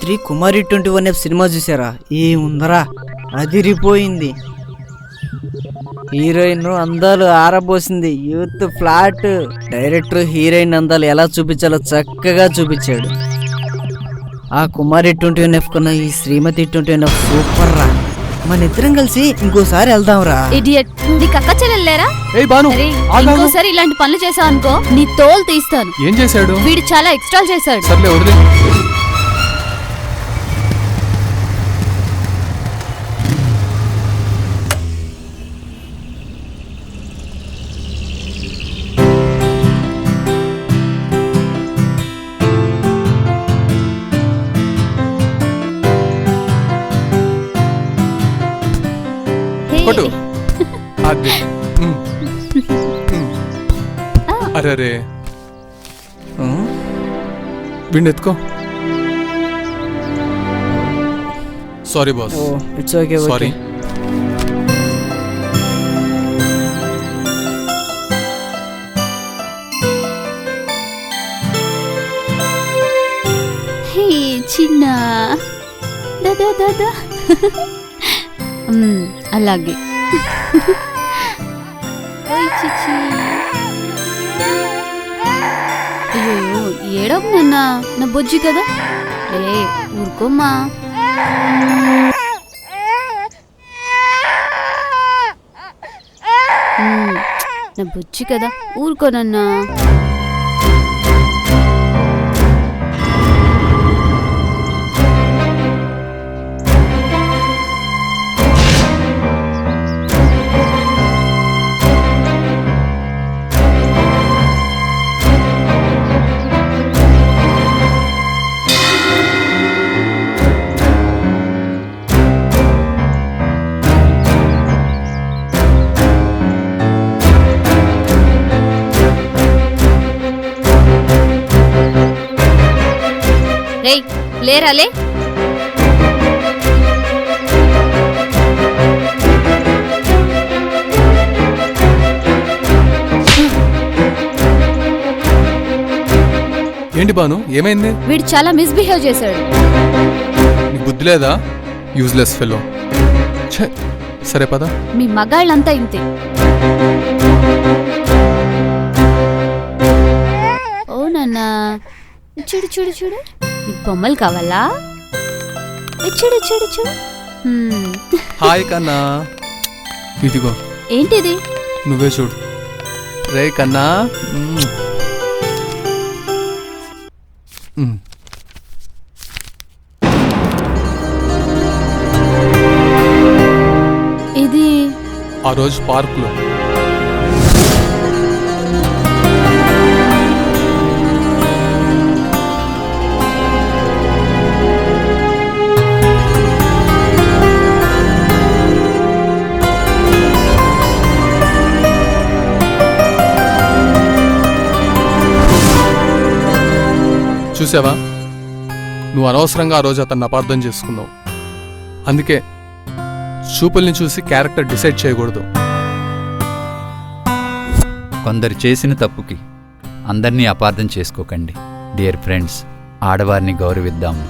రాత్రి కుమారి 21F cinema చూసారా? ఏముందరా, అదిరిపోయింది. హీరోయిన్ అందాలు ఆరబోసింది, యూత్ ఫ్లాట్. డైరెక్టర్ హీరోయిన్ అందాలు ఎలా చూపించాలో చక్కగా చూపించాడు. ఆ కుమారి 21F కన్నా ఈ శ్రీమతి 21F సూపర్ రా. మన ఇద్దరం కలిసి ఇంకోసారి వెళ్దాం రా. ఇడియట్, నీకు అక్క చెల్లెల్లేరా? ఇంకోసారి ఇలాంటి పనులు చేసావు అనుకో, నీ తోలు తీస్తాను. ఏం చేశాడు? వీడు చాలా ఎక్స్ట్రా చేశాడు. సర్లే వదిలే. కొట్టు. అది అరే విండెత్తుకో. Sorry boss. It's okay. Sorry. Hey చిన్న దాదా దాదా. అలాగే. అయ్యో ఏడవ నాన్న, నా బొజ్జి కదా. ఊరుకోమ్మా. నా బొజ్జి కదా, ఊరుకోనన్నా. లేరాలే. ఏంటి బాను, ఏమైంది? వీడు చాలా మిస్బిహేవ్ చేశాడు. నీకు బుద్ధి లేదా? Useless fellow. సరే పద. మీ మగాళ్ళంతా ఇంతే. ఓ నాన్నా, చూడు చూడు చూడు, నీకు బొమ్మలు కావాలా? చూడు చూడు చూడు. హాయ్ కన్నా. ఇదిగో. ఏంటిది? నువ్వే చూడు. రే కన్నా. ఇది ఆ రోజు పార్కులో. చూసావా, నువ్వు అనవసరంగా ఆ రోజు అతన్ని అపార్థం చేసుకున్నావు. అందుకే చూపుల్ని చూసి క్యారెక్టర్ డిసైడ్ చేయకూడదు. కొందరు చేసిన తప్పుకి అందరినీ అపార్థం చేసుకోకండి. డియర్ ఫ్రెండ్స్, ఆడవారిని గౌరవిద్దాము.